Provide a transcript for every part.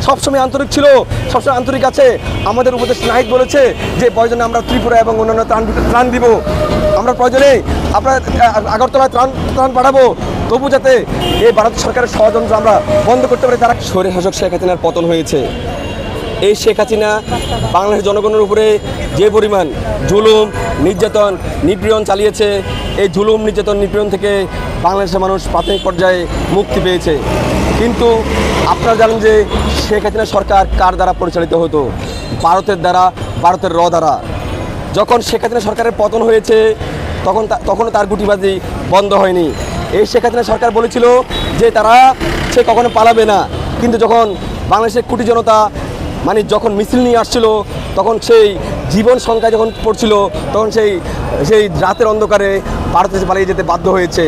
সবসময় আন্তরিক ছিল, সবসময় আন্তরিক আছে। আমাদের উপদেষ্টা নাহিদ বলেছে যে প্রয়োজনে আমরা ত্রিপুরা এবং অন্যান্য ত্রাণ দিব, আমরা প্রয়োজনে আপনার আগরতলায় ত্রাণ পাঠাবো, তবু যাতে এই ভারত সরকারের ষড়যন্ত্র আমরা বন্ধ করতে পারি। তারা স্বৈরশাসক শেখ হাসিনার পতন হয়েছে। এই শেখ হাসিনা বাংলাদেশের জনগণের উপরে যে পরিমাণ জুলুম নির্যাতন নিপীড়ন চালিয়েছে, এই জুলুম নির্যাতন নিপীড়ন থেকে বাংলাদেশের মানুষ প্রাথমিক পর্যায়ে মুক্তি পেয়েছে। কিন্তু আপনারা জানেন যে শেখ হাসিনা সরকার কার দ্বারা পরিচালিত হতো? ভারতের দ্বারা, ভারতের দ্বারা। যখন শেখ হাসিনা সরকারের পতন হয়েছে তখনও তার গুটিবাজি বন্ধ হয়নি। এই শেখ হাসিনা সরকার বলেছিল যে সে কখনো পালাবে না, কিন্তু যখন বাংলাদেশের কোটি জনতা যখন মিছিল নিয়ে আসছিল, তখন সেই জীবন সংখ্যায় যখন পড়ছিল, তখন সেই রাতের অন্ধকারে ভারতে পালিয়ে যেতে বাধ্য হয়েছে।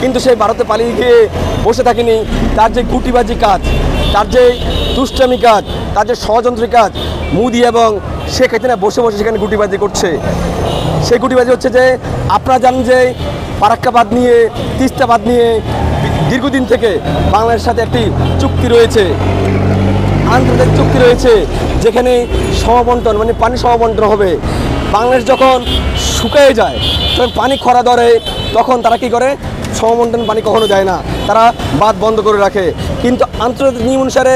কিন্তু সেই ভারতে পালিয়ে গিয়ে বসে থাকেনি। তার যে গুটিবাজি কাজ, তার যে দুষ্টামি কাজ, তার যে ষড়যন্ত্রী কাজ, মোদি এবং শেখ হাসিনা বসে বসে সেখানে গুটিবাজি করছে। সেই গুটিবাজি হচ্ছে যে আপনারা জানেন যে ফারাক্কাবাদ নিয়ে, তিস্তাবাদ নিয়ে দীর্ঘদিন থেকে বাংলাদেশের সাথে একটি চুক্তি রয়েছে, আন্তর্জাতিক চুক্তি রয়েছে, যেখানে সমবন্টন পানি সমবন্টন হবে। বাংলাদেশ যখন শুকিয়ে যায়, যখন পানি খরা ধরে, তখন তারা কী করে? সমবন্টন পানি কখনো দেয় না, তারা বাঁধ বন্ধ করে রাখে। কিন্তু আন্তর্জাতিক নিয়ম অনুসারে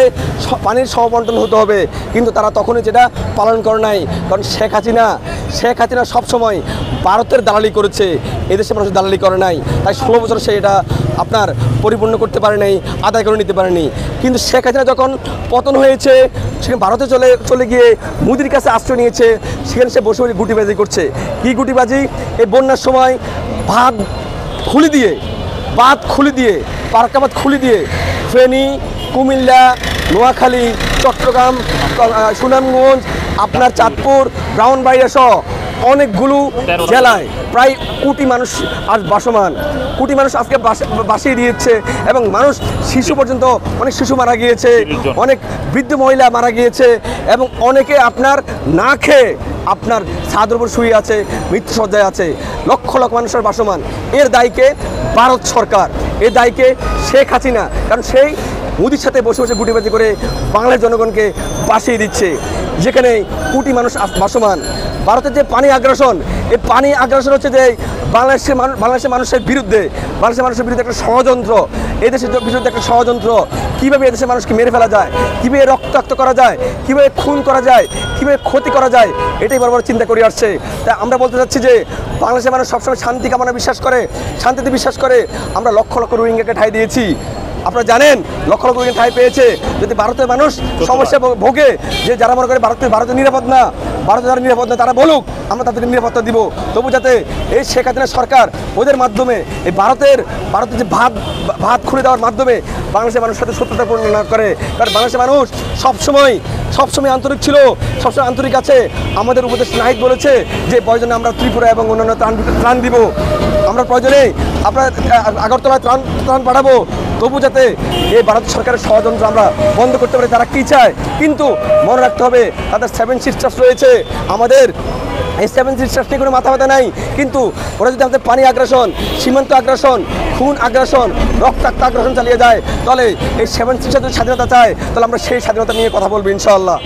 পানির সমবন্টন হতে হবে, কিন্তু তারা তখনই যেটা পালন করে নাই। কারণ শেখ হাসিনা সবসময় ভারতের দালালি করেছে, এদেশের মানুষের দালালি করে নাই। তাই 16 বছর সে এটা আপনার পরিপূর্ণ করতে পারে নাই, আদায় করে নিতে পারেনি। কিন্তু শেখ হাসিনা যখন পতন হয়েছে, সেখানে ভারতে চলে গিয়ে মোদির কাছে আশ্রয় নিয়েছে। সেখানে সে বসে বসে গুটিবাজি করছে। কি গুটিবাজি? এই বন্যার সময় বাঁধ খুলে দিয়ে ফারাক্কাবাদ খুলে দিয়ে ফেনী, কুমিল্লা, নোয়াখালী, চট্টগ্রাম, সুনামগঞ্জ, আপনার চাঁদপুর, ব্রাহ্মণবাড়িয়া সহ অনেকগুলো জেলায় প্রায় কোটি মানুষ আজ বাসমান। কোটি মানুষ আজকে বাসিয়ে দিয়েছে, এবং মানুষ শিশু পর্যন্ত, অনেক শিশু মারা গিয়েছে, অনেক বৃদ্ধ মহিলা মারা গিয়েছে, এবং অনেকে আপনার না খেয়ে আপনার ছাদের উপর শুয়ে আছে, মৃত্যুসজ্জায় আছে। লক্ষ লক্ষ মানুষের বাসমান। এর দায়কে ভারত সরকার, এর দায়কে শেখ হাসিনা। কারণ সেই মোদির সাথে বসে বসে গুটিবাজি করে বাংলার জনগণকে বাসিয়ে দিচ্ছে, যেখানে কোটি মানুষ বাসমান। ভারতের যে পানি আগ্রাসন, এই পানি আগ্রাসন হচ্ছে যে বাংলাদেশের মানুষের বিরুদ্ধে একটা ষড়যন্ত্র, এদেশের বিরুদ্ধে একটা ষড়যন্ত্র। কীভাবে এদেশের মানুষকে মেরে ফেলা যায়, কীভাবে রক্তাক্ত করা যায়, কীভাবে খুন করা যায়, কীভাবে ক্ষতি করা যায়, এটাই বরাবর চিন্তা করে আসছে। তাই আমরা বলতে চাচ্ছি যে বাংলাদেশের মানুষ সবসময় শান্তি কামনা বিশ্বাস করে, শান্তিতে বিশ্বাস করে। আমরা লক্ষ লক্ষ রোহিঙ্গাকে ঠাঁই দিয়েছি। আপনারা জানেন লক্ষ লক্ষ রোহিঙ্গা ঠাঁই পেয়েছে। যদি ভারতের মানুষ সমস্যা ভোগে, যে যারা মনে করে ভারতের নিরাপদ না, ভারতে যারা নিরাপদ না, তারা বলুক, আমরা তাদেরকে নিরাপত্তা দিব। তবু যাতে এই শেখ হাসিনা সরকার ওদের মাধ্যমে এই ভারতের যে ভাত খুলে দেওয়ার মাধ্যমে বাংলাদেশের মানুষের সাথে শত্রুতা পূর্ণ না করে। কারণ বাংলাদেশের মানুষ সবসময় আন্তরিক ছিল, সবসময় আন্তরিক আছে। আমাদের উপদেষ্টা নাহিদ বলেছে যে প্রয়োজনে আমরা ত্রিপুরা এবং অন্যান্য ত্রাণ দিব, আমরা প্রয়োজনে আপনার আগরতলায় ত্রাণ পাঠাবো, তবু যাতে এই ভারত সরকারের ষড়যন্ত্র আমরা বন্ধ করতে পারি। তারা কী চায়? কিন্তু মনে রাখতে হবে তাদের 7 সিস্টার্স রয়েছে। আমাদের এই 7 সিস্টার্স নিয়ে কোনো মাথা ব্যথা নাই। কিন্তু ওরা যদি আমাদের পানি আগ্রাসন, সীমান্ত আগ্রাসন, খুন আগ্রাসন, রক্তাক্ত আগ্রাসন চালিয়ে যায়, তাহলে এই 7 সিস্টার যদি স্বাধীনতা চায়, তাহলে আমরা সেই স্বাধীনতা নিয়ে কথা বলবো ইনশাআল্লাহ।